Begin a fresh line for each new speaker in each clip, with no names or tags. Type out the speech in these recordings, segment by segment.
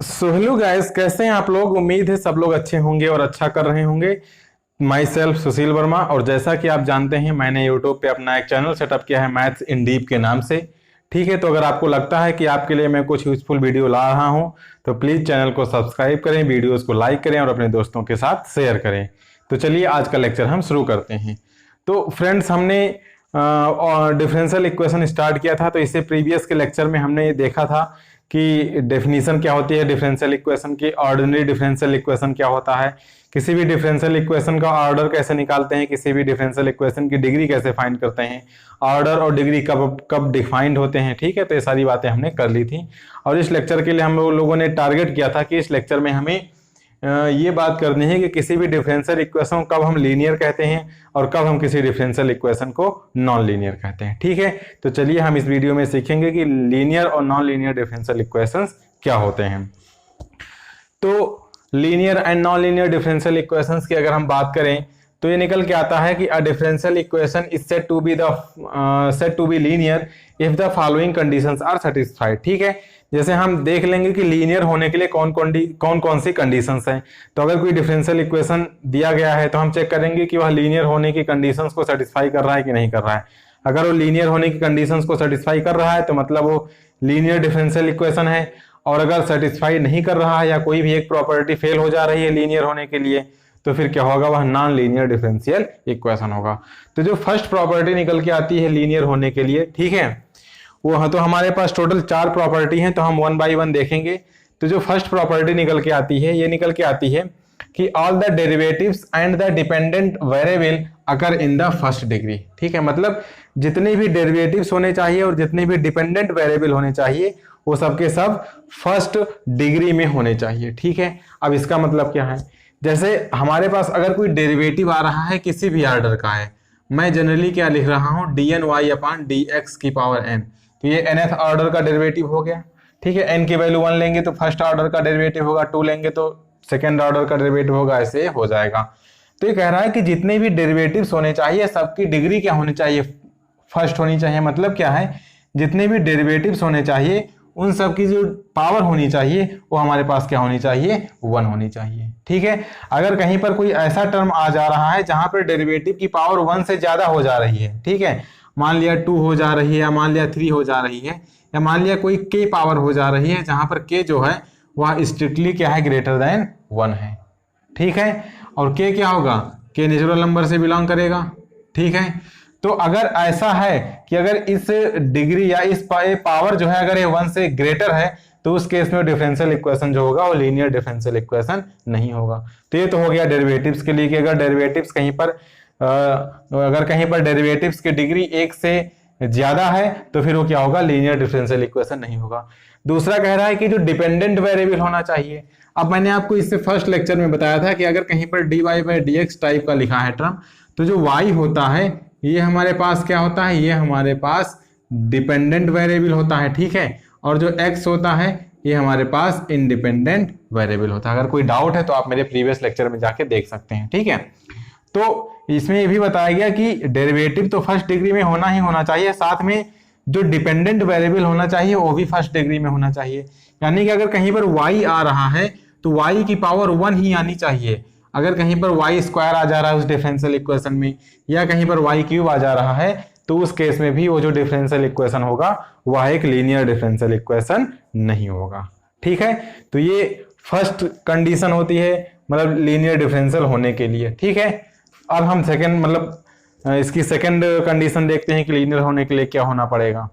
So hello guys, कैसे हैं आप लोग। उम्मीद है सब लोग अच्छे होंगे और अच्छा कर रहे होंगे। माई सेल्फ सुशील वर्मा, और जैसा कि आप जानते हैं मैंने यूट्यूब पे अपना एक चैनल सेटअप किया है मैथ्स इन डीप के नाम से। ठीक है, तो अगर आपको लगता है कि आपके लिए मैं कुछ यूजफुल वीडियो ला रहा हूं तो प्लीज़ चैनल को सब्सक्राइब करें, वीडियोज़ को लाइक करें और अपने दोस्तों के साथ शेयर करें। तो चलिए आज का लेक्चर हम शुरू करते हैं। तो फ्रेंड्स, हमने डिफरेंशियल इक्वेशन स्टार्ट किया था। तो इससे प्रीवियस के लेक्चर में हमने देखा था कि डेफिनेशन क्या होती है डिफरेंशियल इक्वेशन की, ऑर्डिनरी डिफरेंशियल इक्वेशन क्या होता है, किसी भी डिफरेंशियल इक्वेशन का ऑर्डर कैसे निकालते हैं, किसी भी डिफरेंशियल इक्वेशन की डिग्री कैसे फाइंड करते हैं, ऑर्डर और डिग्री कब कब डिफाइंड होते हैं। ठीक है, तो ये सारी बातें हमने कर ली थी। और इस लेक्चर के लिए हम लोगों ने टारगेट किया था कि इस लेक्चर में हमें ये बात करनी है कि किसी भी डिफरेंशियल इक्वेशन को कब हम लीनियर कहते हैं और कब हम किसी डिफरेंशियल इक्वेशन को नॉन लीनियर कहते हैं। ठीक है, तो चलिए हम इस वीडियो में सीखेंगे कि लीनियर और नॉन लीनियर डिफरेंशियल इक्वेशंस क्या होते हैं। तो linear and non linear differential equations की अगर हम बात करें तो ये निकल के आता है कि a differential equation is said to be linear if the following conditions are satisfied. ठीक है, जैसे हम देख लेंगे कि लीनियर होने के लिए कौन कौन सी कंडीशंस हैं। तो अगर कोई डिफरेंशियल इक्वेशन दिया गया है तो हम चेक करेंगे कि वह लीनियर होने की कंडीशंस को सेटिस्फाई कर रहा है कि नहीं कर रहा है। अगर वो लीनियर होने की कंडीशंस को सेटिस्फाई कर रहा है तो मतलब वो लीनियर डिफरेंशियल इक्वेशन है, और अगर सेटिस्फाई नहीं कर रहा है या कोई भी एक प्रॉपर्टी फेल हो जा रही है लीनियर होने के लिए तो फिर क्या होगा, वह नॉन लीनियर डिफरेंशियल इक्वेशन होगा। तो जो फर्स्ट प्रॉपर्टी निकल के आती है लीनियर होने के लिए, ठीक है, वो तो हमारे पास टोटल 4 प्रॉपर्टी हैं, तो हम वन बाय वन देखेंगे। तो जो फर्स्ट प्रॉपर्टी निकल के आती है ये निकल के आती है कि all the derivatives and the dependent variable occur in the first degree. ठीक है, मतलब जितने भी डेरिवेटिव्स होने चाहिए और जितने भी डिपेंडेंट वेरिएबल होने चाहिए वो सबके सब फर्स्ट डिग्री में होने चाहिए। ठीक है, अब इसका मतलब क्या है, जैसे हमारे पास अगर कोई डेरिवेटिव आ रहा है किसी भी ऑर्डर का है, मैं जनरली क्या लिख रहा हूं dny अपॉन dx की पावर n, तो ये nth ऑर्डर का डेरिवेटिव हो गया। ठीक है, n की वैल्यू 1 लेंगे तो फर्स्ट ऑर्डर का डेरिवेटिव होगा, 2 लेंगे तो सेकेंड ऑर्डर का डेरिवेटिव होगा, ऐसे हो जाएगा। तो ये कह रहा है कि जितने भी डेरिवेटिव्स होने चाहिए सबकी डिग्री क्या होनी चाहिए, फर्स्ट होनी चाहिए। मतलब क्या है, जितने भी डेरिवेटिव्स होने चाहिए उन सब की जो पावर होनी चाहिए वो हमारे पास क्या होनी चाहिए, 1 होनी चाहिए। ठीक है, अगर कहीं पर कोई ऐसा टर्म आ जा रहा है जहां पर डेरिवेटिव की पावर 1 से ज्यादा हो जा रही है, ठीक है, मान लिया 2 हो जा रही है या मान लिया 3 हो जा रही है या मान लिया कोई k पावर हो जा रही है जहां पर k जो है वह स्ट्रिक्टली क्या है, ग्रेटर देन 1 है। ठीक है, और k क्या होगा, k नेचुरल नंबर से बिलोंग करेगा। ठीक है, तो अगर ऐसा है कि अगर इस डिग्री या इस पावर जो है अगर ये 1 से ग्रेटर है तो उस केस में डिफरेंशियल इक्वेशन जो होगा वो लीनियर डिफरेंशियल इक्वेशन नहीं होगा। तो ये तो हो गया डेरिवेटिव्स के लिए कि अगर डेरिवेटिव्स कहीं पर डेरिवेटिव्स की डिग्री 1 से ज्यादा है तो फिर वो क्या होगा, लीनियर डिफरेंशियल इक्वेशन नहीं होगा। दूसरा कह रहा है कि जो डिपेंडेंट वेरिएबल होना चाहिए। अब मैंने आपको इससे फर्स्ट लेक्चर में बताया था कि अगर कहीं पर dy/dx टाइप का लिखा है टर्म, तो जो y होता है ये हमारे पास क्या होता है, ये हमारे पास डिपेंडेंट वेरिएबल होता है। ठीक है, और जो x होता है ये हमारे पास इंडिपेंडेंट वेरिएबल होता है। अगर कोई डाउट है तो आप मेरे प्रीवियस लेक्चर में जाके देख सकते हैं। ठीक है, तो इसमें ये भी बताया गया कि डेरिवेटिव तो फर्स्ट डिग्री में होना ही होना चाहिए, साथ में जो डिपेंडेंट वेरिएबल होना चाहिए वो भी फर्स्ट डिग्री में होना चाहिए। यानी कि अगर कहीं पर y आ रहा है तो y की पावर 1 ही आनी चाहिए। अगर कहीं पर y स्क्वायर आ जा रहा है उस डिफरेंशियल इक्वेशन में या कहीं पर y क्यूब आ जा रहा है तो उस केस में भी वो जो डिफरेंशियल इक्वेशन होगा वह एक लीनियर डिफरेंशियल इक्वेशन नहीं होगा। ठीक है, तो ये फर्स्ट कंडीशन होती है मतलब लीनियर डिफरेंशियल होने के लिए। ठीक है, अब हम इसकी सेकंड कंडीशन देखते हैं कि लीनियर होने के लिए क्या होना पड़ेगा।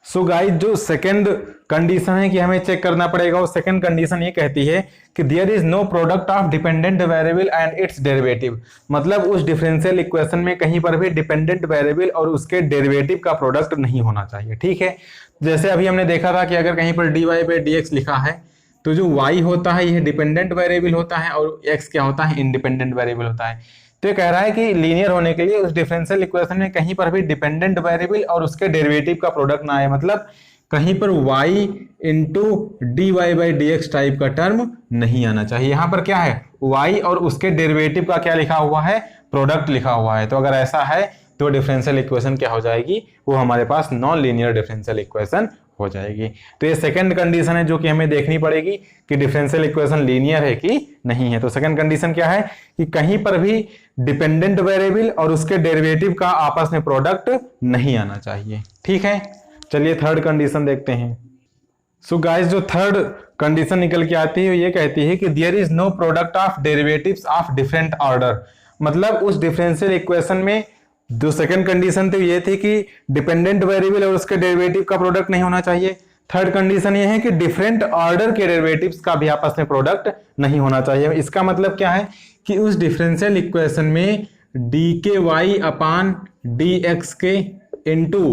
सो गाइस, जो सेकंड कंडीशन है कि हमें चेक करना पड़ेगा, वो सेकंड कंडीशन ये कहती है कि there is no product of dependent variable and its derivative. मतलब उस डिफरेंशियल इक्वेशन में कहीं पर भी डिपेंडेंट वेरिएबल और उसके डेरिवेटिव का प्रोडक्ट नहीं होना चाहिए। ठीक है, जैसे अभी हमने देखा था कि अगर कहीं पर dy/dx लिखा है तो जो y होता है यह डिपेंडेंट वेरिएबल होता है और x क्या होता है, इंडिपेंडेंट वेरिएबल होता है। तो ये कह रहा है कि लीनियर होने के लिए उस डिफरेंशियल इक्वेशन में कहीं पर भी डिपेंडेंट वेरिएबल और उसके डेरिवेटिव का प्रोडक्ट ना आए, मतलब कहीं पर y इंटू dy/dx टाइप का टर्म नहीं आना चाहिए। यहाँ पर क्या है, y और उसके डेरिवेटिव का क्या लिखा हुआ है, प्रोडक्ट लिखा हुआ है। तो अगर ऐसा है तो डिफरेंशियल इक्वेशन क्या हो जाएगी, वो हमारे पास नॉन लीनियर डिफरेंशियल इक्वेशन हो जाएगी। तो ये सेकंड कंडीशन है जो कि हमें देखनी पड़ेगी कि डिफरेंशियल इक्वेशन लीनियर है कि नहीं है। तो सेकंड कंडीशन क्या है कि कहीं पर भी डिपेंडेंट वेरिएबल और उसके डेरिवेटिव का आपस में प्रोडक्ट नहीं आना चाहिए। ठीक है, चलिए थर्ड कंडीशन देखते हैं। सो गाइस, जो थर्ड कंडीशन निकल के आती है ये कहती है कि there is no product of derivatives of different order. मतलब उस डिफरेंशियल इक्वेशन में जो सेकंड कंडीशन थी ये थी कि डिपेंडेंट वेरिएबल और उसके डेरिवेटिव का प्रोडक्ट नहीं होना चाहिए। थर्ड कंडीशन ये है कि डिफरेंट ऑर्डर के डेरिवेटिव्स का भी आपस में प्रोडक्ट नहीं होना चाहिए। इसका मतलब क्या है कि उस डिफरेंशियल इक्वेशन में डी के वाई अपान डी एक्स के इंटू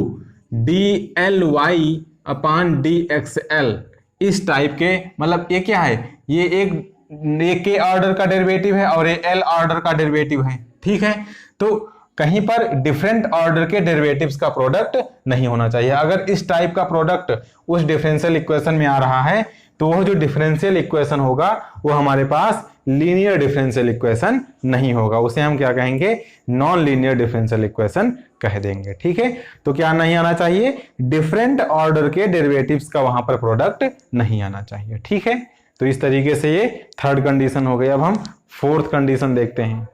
डी एल वाई अपान डी एक्स एल, इस टाइप के, मतलब ये क्या है, ये एक के ऑर्डर का डेरिवेटिव है और ये एल ऑर्डर का डेरिवेटिव है। ठीक है, तो कहीं पर डिफरेंट ऑर्डर के डेरिवेटिव्स का प्रोडक्ट नहीं होना चाहिए। अगर इस टाइप का प्रोडक्ट उस डिफरेंशियल इक्वेशन में आ रहा है तो वह जो डिफरेंशियल इक्वेशन होगा वो हमारे पास लीनियर डिफरेंशियल इक्वेशन नहीं होगा, उसे हम क्या कहेंगे, नॉन लीनियर डिफरेंशियल इक्वेशन कह देंगे। ठीक है, तो क्या नहीं आना चाहिए, डिफरेंट ऑर्डर के डेरिवेटिव्स का वहां पर प्रोडक्ट नहीं आना चाहिए। ठीक है, तो इस तरीके से ये थर्ड कंडीशन हो गई। अब हम फोर्थ कंडीशन देखते हैं।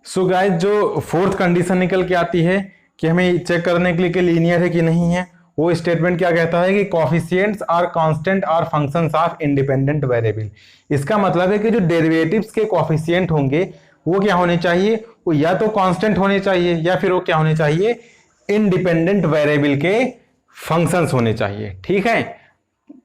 सो गाइस, जो फोर्थ कंडीशन निकल के आती है कि हमें चेक करने के लिए कि लीनियर है कि नहीं है, वो स्टेटमेंट क्या कहता है कि coefficients are constant are functions of independent variable. इसका मतलब है कि जो डेरिवेटिव्स के कोएफिशिएंट होंगे वो क्या होने चाहिए, वो या तो कांस्टेंट होने चाहिए या फिर वो क्या होने चाहिए, इंडिपेंडेंट वेरिएबल के फंक्शंस होने चाहिए। ठीक है,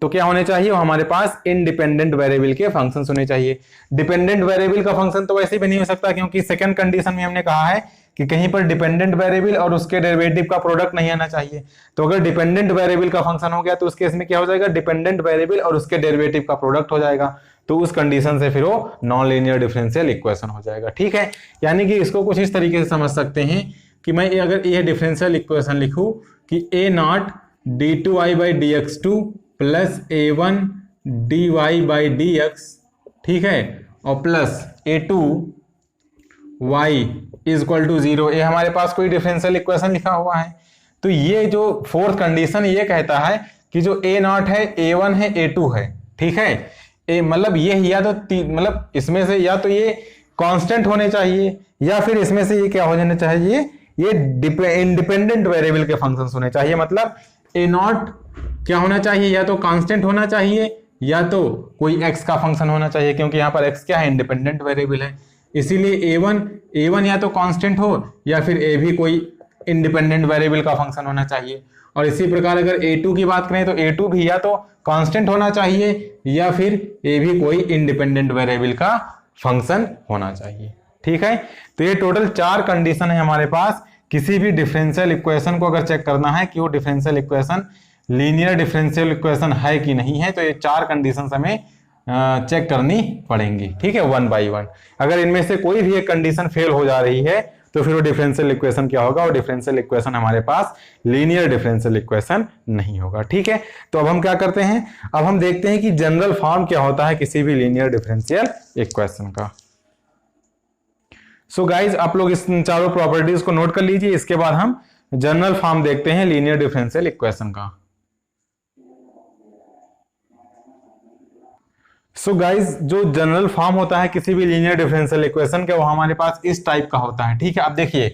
तो क्या होने चाहिए, वो हमारे पास इंडिपेंडेंट वेरिएबल के फंक्शंस होने चाहिए। डिपेंडेंट वेरिएबल का फंक्शन तो वैसे भी नहीं हो सकता, क्योंकि सेकंड कंडीशन में हमने कहा है कि कहीं पर डिपेंडेंट वेरिएबल और उसके डेरिवेटिव का प्रोडक्ट नहीं आना चाहिए। तो अगर डिपेंडेंट वेरिएबल का फंक्शन हो गया तो उस केस में क्या हो जाएगा, डिपेंडेंट वेरिएबल और उसके डेरिवेटिव का प्रोडक्ट हो जाएगा। तो उस कंडीशन से फिर वो नॉन लीनियर डिफरेंशियल इक्वेशन हो जाएगा। ठीक है, यानी कि इसको कुछ इस तरीके से समझ सकते हैं कि मैं अगर ये डिफरेंशियल इक्वेशन लिखूं कि A naught D two Y by D x two plus A one D Y by D X, ठीक है, और plus A two Y is equal to 0, ये हमारे पास कोई डिफरेंशियल इक्वेशन लिखा हुआ है। तो ये जो फोर्थ कंडीशन ये कहता है कि जो ए नॉट है, ए वन है, ए टू है। ठीक है, ए मतलब ये या तो मतलब इसमें से या तो ये कांस्टेंट होने चाहिए या फिर इसमें से ये क्या हो जाना चाहिए, ये इंडिपेंडेंट वेरिएबल के फंक्शंस होने चाहिए। मतलब ए नॉट क्या होना चाहिए, या तो कांस्टेंट होना चाहिए या तो कोई एक्स का फंक्शन होना चाहिए, क्योंकि यहाँ पर एक्स क्या है, इंडिपेंडेंट वेरिएबल है। इसीलिए ए वन या तो कांस्टेंट हो या फिर ए भी कोई इंडिपेंडेंट वेरिएबल का फंक्शन होना चाहिए। और इसी प्रकार अगर ए टू की बात करें तो ए टू भी या तो कांस्टेंट होना चाहिए या फिर ए भी कोई इंडिपेंडेंट वेरिएबल का फंक्शन होना चाहिए। ठीक है, तो ये टोटल 4 कंडीशन है हमारे पास। किसी भी डिफरेंशियल इक्वेशन को अगर चेक करना है कि वो differential equation linear differential equation है कि नहीं है, तो ये 4 कंडीशन हमें चेक करनी पड़ेंगी। ठीक है, 1 बाई 1। अगर इनमें से कोई भी एक कंडीशन फेल हो जा रही है तो फिर वो डिफरेंशियल इक्वेशन क्या होगा, और डिफरेंशियल इक्वेशन हमारे पास लीनियर डिफरेंशियल इक्वेशन नहीं होगा। ठीक है, तो अब हम क्या करते हैं, अब हम देखते हैं कि जनरल फॉर्म क्या होता है किसी भी लीनियर डिफरेंशियल इक्वेशन का। सो गाइज, आप लोग इस चारों प्रॉपर्टीज को नोट कर लीजिए। इसके बाद हम जनरल फॉर्म देखते हैं लीनियर डिफरेंशियल इक्वेशन का। सो गाइज, जो जनरल फॉर्म होता है किसी भी लीनियर डिफरेंशियल इक्वेशन का वो हमारे पास इस टाइप का होता है। ठीक है, अब देखिए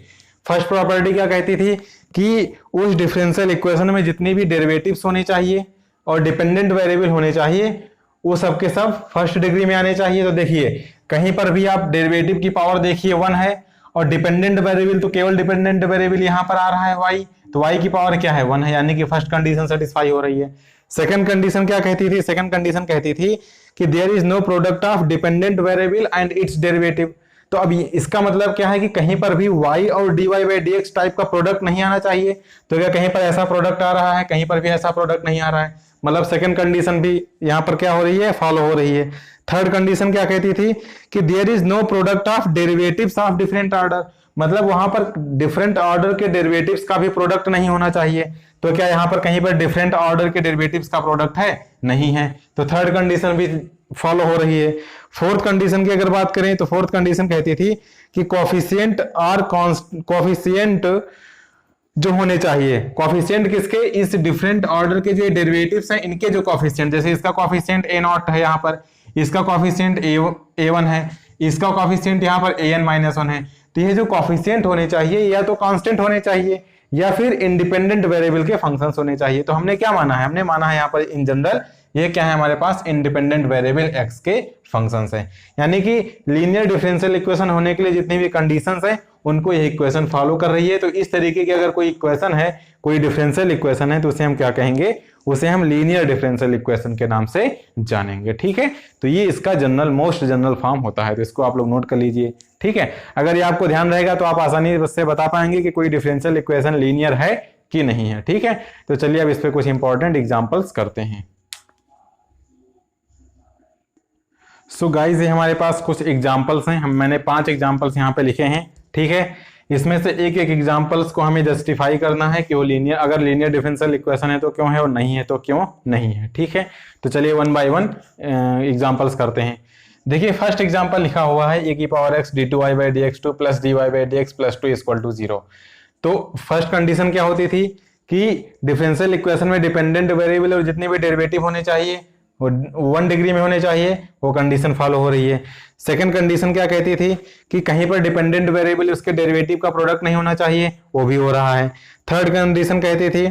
फर्स्ट प्रॉपर्टी क्या कहती थी कि उस डिफरेंशियल इक्वेशन में जितनी भी डेरिवेटिव्स होने चाहिए और डिपेंडेंट वेरिएबल होने चाहिए वो सब के सब फर्स्ट डिग्री में आने चाहिए। तो देखिए कहीं पर भी आप डेरिवेटिव की पावर देखिए 1 है और डिपेंडेंट वेरिएबल तो केवल डिपेंडेंट वेरिएबल यहां पर आ रहा है y, तो y की पावर क्या है 1 है, यानी कि फर्स्ट कंडीशन सेटिस्फाई हो रही है। सेकंड कंडीशन क्या कहती थी, सेकंड कंडीशन कहती थी कि there is no product of dependent variable and its derivative. तो अब इसका मतलब क्या है कि कहीं पर भी y और dy बाई dx टाइप का प्रोडक्ट नहीं आना चाहिए। तो क्या कहीं पर ऐसा प्रोडक्ट आ रहा है, कहीं पर भी ऐसा प्रोडक्ट नहीं आ रहा है, मतलब सेकंड कंडीशन भी यहाँ पर क्या हो रही है, फॉलो हो रही है। थर्ड कंडीशन क्या कहती थी कि there is no product of derivatives of different order, मतलब वहां पर डिफरेंट ऑर्डर के डेरिवेटिव्स का भी प्रोडक्ट नहीं होना चाहिए। तो क्या यहाँ पर कहीं पर डिफरेंट ऑर्डर के डेरिवेटिव्स का प्रोडक्ट है, नहीं है, तो थर्ड कंडीशन भी फॉलो हो रही है। फोर्थ कंडीशन की अगर बात करें तो फोर्थ कंडीशन कहती थी कि कोएफिशिएंट जो होने चाहिए कॉफिशिएंट किसके, इस डिफरेंट ऑर्डर के जो डेरिवेटिव्स हैं इनके जो कॉफिशिएंट, जैसे इसका कॉफिशिएंट ए नॉट है यहाँ पर, इसका कॉफिशिएंट ए वन है, इसका कॉफिशिएंट यहाँ पर ए एन माइनस वन है। तो ये जो कॉफिशिएंट होने चाहिए या तो कांस्टेंट होने चाहिए या फिर इंडिपेंडेंट वेरिएबल के फंक्शंस होने चाहिए। तो हमने क्या माना है, हमने माना है यहाँ पर इन जनरल ये क्या है हमारे पास इंडिपेंडेंट वेरिएबल x के फंक्शंस हैं। यानी कि लीनियर डिफरेंशियल इक्वेशन होने के लिए जितनी भी कंडीशंस है उनको ये इक्वेशन फॉलो कर रही है। तो इस तरीके की अगर कोई इक्वेशन है, कोई डिफरेंशियल इक्वेशन है, तो उसे हम क्या कहेंगे, उसे हम लीनियर डिफरेंशियल इक्वेशन के नाम से जानेंगे। ठीक है, तो ये इसका जनरल मोस्ट जनरल फॉर्म होता है, तो इसको आप लोग नोट कर लीजिए। ठीक है, अगर ये आपको ध्यान रहेगा तो आप आसानी से बता पाएंगे कि कोई डिफरेंशियल इक्वेशन लीनियर है कि नहीं है। ठीक है, तो चलिए अब इस पे कुछ इंपॉर्टेंट एग्जांपल्स करते हैं। सो गाइस ये हमारे पास कुछ एग्जांपल्स हैं, मैंने 5 एग्जांपल्स यहाँ पे लिखे हैं। ठीक है, इसमें से एक एक एग्जांपल्स को हमें जस्टिफाई करना है कि वो लीनियर, अगर लीनियर डिफरेंशियल इक्वेशन है तो क्यों है और नहीं है तो क्यों नहीं है। ठीक है, तो चलिए वन बाय वन एग्जांपल्स करते हैं। देखिए फर्स्ट एग्जांपल लिखा हुआ है ए की power x d two y by D x two plus d Y by D x plus two equal to 0। तो फर्स्ट कंडीशन क्या होती थी कि डिफरेंशियल इक्वेशन में डिपेंडेंट वेरिएबल और जितने भी डेरिवेटिव होने चाहिए वो 1 डिग्री में होने चाहिए, वो कंडीशन फॉलो हो रही है। सेकंड कंडीशन क्या कहती थी कि कहीं पर डिपेंडेंट वेरिएबल उसके डेरिवेटिव का प्रोडक्ट नहीं होना चाहिए, वो भी हो रहा है। थर्ड कंडीशन कहती थी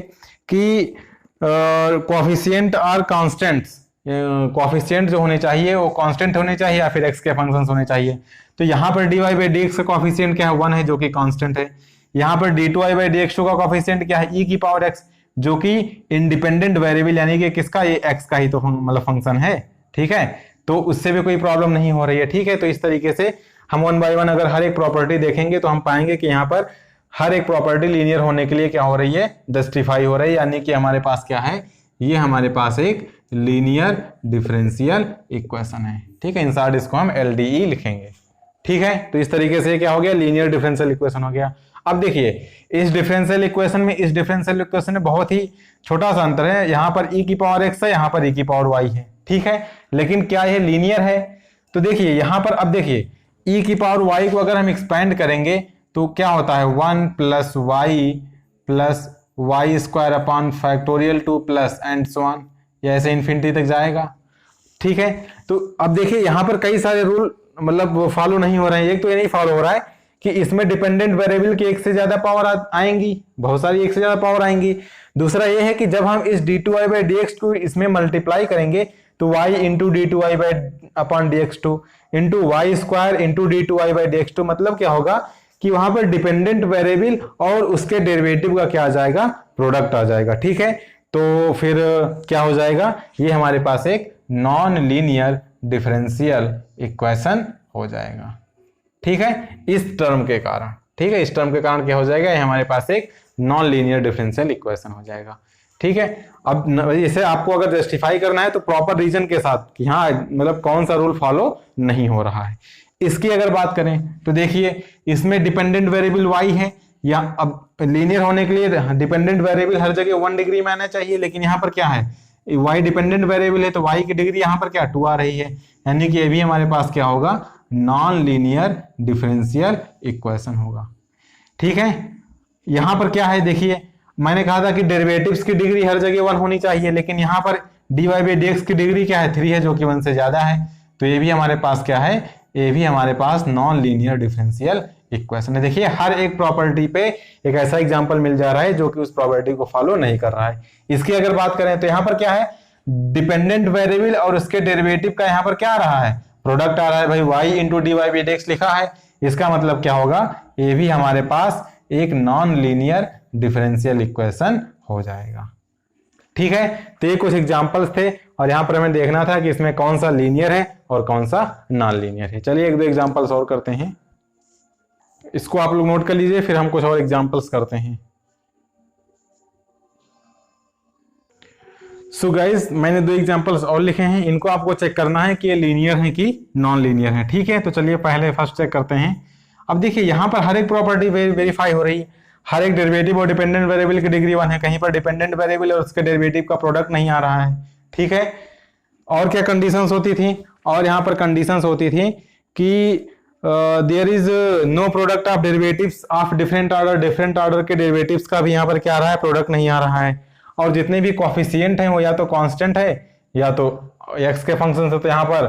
कि कोएफिशिएंट और कांस्टेंट्स, कोएफिशिएंट जो होने चाहिए वो कांस्टेंट होने चाहिए या फिर एक्स के फंक्शंस होने चाहिए। तो यहाँ पर dy बाई डी एक्स का कोएफिशिएंट क्या है, 1 है जो कि कांस्टेंट है। यहाँ पर d2y by D x two का कोएफिशिएंट क्या है, e की पावर x, जो कि इंडिपेंडेंट वेरिएबल यानी कि किसका, ये x का ही तो मतलब फंक्शन है। ठीक है, तो उससे भी कोई प्रॉब्लम नहीं हो रही है। ठीक है, तो इस तरीके से हम 1 बाय 1 अगर हर एक प्रॉपर्टी देखेंगे तो हम पाएंगे कि यहाँ पर हर एक प्रॉपर्टी लीनियर होने के लिए क्या हो रही है, जस्टिफाई हो रही है। यानी कि हमारे पास क्या है, ये हमारे पास एक लीनियर डिफरेंशियल इक्वेशन है। ठीक है, इन शॉर्ट इसको हम LDE लिखेंगे। ठीक है, तो इस तरीके से क्या हो गया, लीनियर डिफरेंशियल इक्वेशन हो गया। अब देखिए इस डिफरेंशियल इक्वेशन में, इस डिफरेंशियल इक्वेशन में बहुत ही छोटा सा अंतर है, यहाँ पर e की पावर x है, यहाँ पर e की पावर y है। ठीक है, लेकिन क्या ये लीनियर है, तो देखिए यहाँ पर, अब देखिए e की पावर y को अगर हम एक्सपेंड करेंगे तो क्या होता है, 1 plus y square upon factorial 2 plus and so on, या ऐसे इन्फिनिटी तक जाएगा। ठीक है, तो अब देखिए यहाँ पर कई सारे रूल मतलब फॉलो नहीं हो रहे हैं। एक तो ये नहीं फॉलो हो रहा है कि इसमें डिपेंडेंट वेरिएबल की एक से ज्यादा पावर आएंगी, बहुत सारी एक से ज्यादा पावर आएंगी। दूसरा ये है कि जब हम इस d2y by D x two इसमें मल्टीप्लाई करेंगे तो y into d2y by upon d x two into y square into d2y by D x two, मतलब क्या होगा कि वहां पर डिपेंडेंट वेरिएबल और उसके डेरिवेटिव का क्या आ जाएगा, प्रोडक्ट आ जाएगा। ठीक है, तो फिर क्या हो जाएगा, ये हमारे पास एक नॉन लीनियर डिफरेंशियल इक्वेशन हो जाएगा। ठीक है, इस टर्म के कारण, ठीक है, इस टर्म के कारण क्या हो जाएगा, ये हमारे पास एक नॉन लीनियर डिफरेंशियल इक्वेशन हो जाएगा। ठीक है, अब इसे आपको अगर जस्टिफाई करना है तो प्रॉपर रीजन के साथ कि हाँ मतलब कौन सा रूल फॉलो नहीं हो रहा है। इसकी अगर बात करें तो देखिए इसमें डिपेंडेंट वेरिएबल y है, या अब लीनियर होने के लिए डिपेंडेंट वेरिएबल हर जगह 1 डिग्री में आना चाहिए, लेकिन यहाँ पर क्या है, y डिपेंडेंट वेरिएबल है तो y की डिग्री यहाँ पर क्या 2 आ रही है, यानी कि ये भी हमारे पास क्या होगा, नॉन लीनियर डिफरेंशियल इक्वेशन होगा। ठीक है, यहां पर क्या है, देखिए मैंने कहा था कि डेरिवेटिव्स की डिग्री हर जगह 1 होनी चाहिए, लेकिन यहां पर dy बाई डी एक्स की डिग्री क्या है, 3 है, जो कि 1 से ज्यादा है। तो ये भी हमारे पास क्या है, ये भी हमारे पास नॉन लीनियर डिफरेंशियल इक्वेशन है। देखिए हर एक प्रॉपर्टी पे एक ऐसा एग्जांपल मिल जा रहा है जो कि उस प्रॉपर्टी को फॉलो नहीं कर रहा है। इसकी अगर बात करें तो यहाँ पर क्या है, डिपेंडेंट वेरिएबल और उसके डेरिवेटिव का यहाँ पर क्या आ रहा है, प्रोडक्ट आ रहा है। भाई y into d Y by D x लिखा है, इसका मतलब क्या होगा, ये भी हमारे पास एक नॉन लीनियर डिफरेंशियल इक्वेशन हो जाएगा। ठीक है, तो ये कुछ एग्जांपल्स थे और यहाँ पर हमें देखना था कि इसमें कौन सा लीनियर है और कौन सा नॉन लीनियर है। चलिए एक दो एग्जांपल्स और करते हैं, इसको आप लोग नोट कर लीजिए, फिर हम कुछ और एग्जांपल्स करते हैं। सो गाइज मैंने 2 एग्जांपल्स और लिखे हैं, इनको आपको चेक करना है कि ये लीनियर है कि नॉन लीनियर है। ठीक है, तो चलिए पहले फर्स्ट चेक करते हैं। अब देखिए यहाँ पर हर एक प्रॉपर्टी वेरीफाई हो रही है, हर एक डेरिवेटिव और डिपेंडेंट वेरिएबल की डिग्री 1 है, कहीं पर डिपेंडेंट वेरिएबल और उसके डेरिवेटिव का प्रोडक्ट नहीं आ रहा है। ठीक है, और क्या कंडीशंस होती थी, और यहाँ पर कंडीशंस होती थी कि there is no product of derivatives of different order के डेरिवेटिव्स का भी यहाँ पर क्या आ रहा है, प्रोडक्ट नहीं आ रहा है। और जितने भी कॉफिशिएंट हैं वो या तो कांस्टेंट है या तो एक्स के फंक्शन है, तो यहाँ पर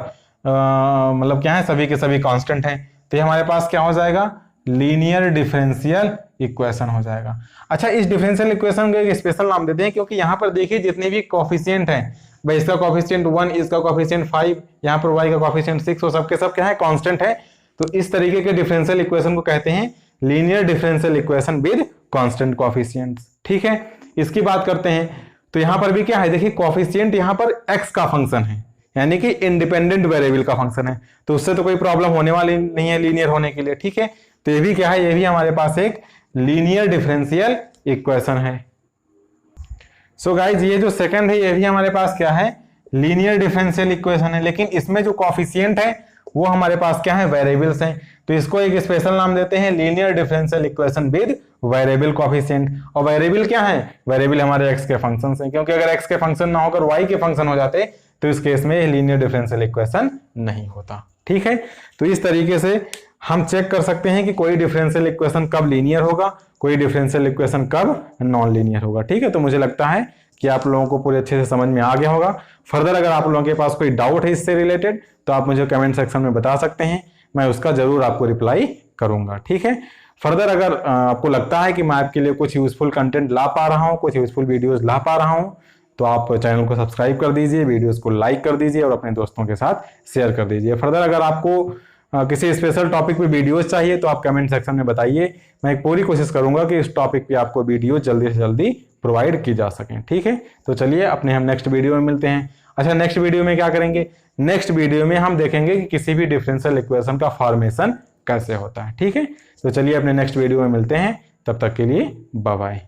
मतलब क्या है, सभी के सभी कांस्टेंट हैं। तो ये हमारे पास क्या हो जाएगा, लीनियर डिफरेंशियल इक्वेशन हो जाएगा। अच्छा, इस डिफरेंशियल इक्वेशन को एक स्पेशल नाम देते हैं, क्योंकि यहाँ पर देखिए जितने भी कॉफिशिएंट हैं, भाई इसका कॉफिशिएंट 1, इसका कॉफिशिएंट 5, यहाँ पर y का कॉफिशिएंट 6, वो सबके सब क्या है, कांस्टेंट है। तो इस तरीके के डिफरेंशियल इक्वेशन को कहते हैं linear differential equation with constant coefficients. ठीक है, इसकी बात करते हैं। तो यहाँ पर भी क्या है, देखिए कॉफिशिएंट यहाँ पर x का फंक्शन है, यानी कि इंडिपेंडेंट वेरिएबल का फंक्शन है, तो उससे तो कोई प्रॉब्लम होने वाली नहीं है लीनियर होने के लिए। ठीक है, तो ये भी क्या है, ये भी हमारे पास एक लीनियर डिफरेंशियल इक्वेशन है। सो गाइज, ये जो सेकंड है ये भी हमारे पास क्या है, लीनियर डिफरेंशियल इक्वेशन है, लेकिन इसमें जो कॉफिशिएंट है वो हमारे पास क्या है, वेरिएबल्स हैं। तो इसको एक स्पेशल नाम देते हैं linear differential equation with variable coefficient. और वेरिएबल क्या है, वेरिएबल हमारे एक्स के फंक्शंस हैं, क्योंकि अगर एक्स के फंक्शन ना होकर वाई के फंक्शन हो जाते तो इस केस में लीनियर डिफरेंशियल इक्वेशन नहीं होता। ठीक है, तो इस तरीके से हम चेक कर सकते हैं कि कोई डिफरेंशियल इक्वेशन कब लीनियर होगा, कोई डिफरेंशियल इक्वेशन कब नॉन लीनियर होगा। ठीक है, तो मुझे लगता है कि आप लोगों को पूरे अच्छे से समझ में आ गया होगा। फर्दर अगर आप लोगों के पास कोई डाउट है इससे रिलेटेड तो आप मुझे कमेंट सेक्शन में बता सकते हैं, मैं उसका जरूर आपको रिप्लाई करूंगा। ठीक है, फर्दर अगर आपको लगता है कि मैं आपके लिए कुछ यूजफुल कंटेंट ला पा रहा हूँ, कुछ यूजफुल वीडियोस ला पा रहा हूँ, तो आप चैनल को सब्सक्राइब कर दीजिए, वीडियोस को लाइक कर दीजिए और अपने दोस्तों के साथ शेयर कर दीजिए। फर्दर अगर आपको किसी स्पेशल टॉपिक पे वीडियोस चाहिए तो आप कमेंट सेक्शन में बताइए, मैं एक पूरी कोशिश करूंगा कि इस टॉपिक पे आपको वीडियो जल्दी से जल्दी प्रोवाइड की जा सकें। ठीक है, तो चलिए अपने हम नेक्स्ट वीडियो में मिलते हैं। अच्छा, नेक्स्ट वीडियो में क्या करेंगे, नेक्स्ट वीडियो में हम देखेंगे कि किसी भी डिफरेंशियल इक्वेशन का फॉर्मेशन कैसे होता है। ठीक है, तो चलिए अपने नेक्स्ट वीडियो में मिलते हैं, तब तक के लिए बाय बाय।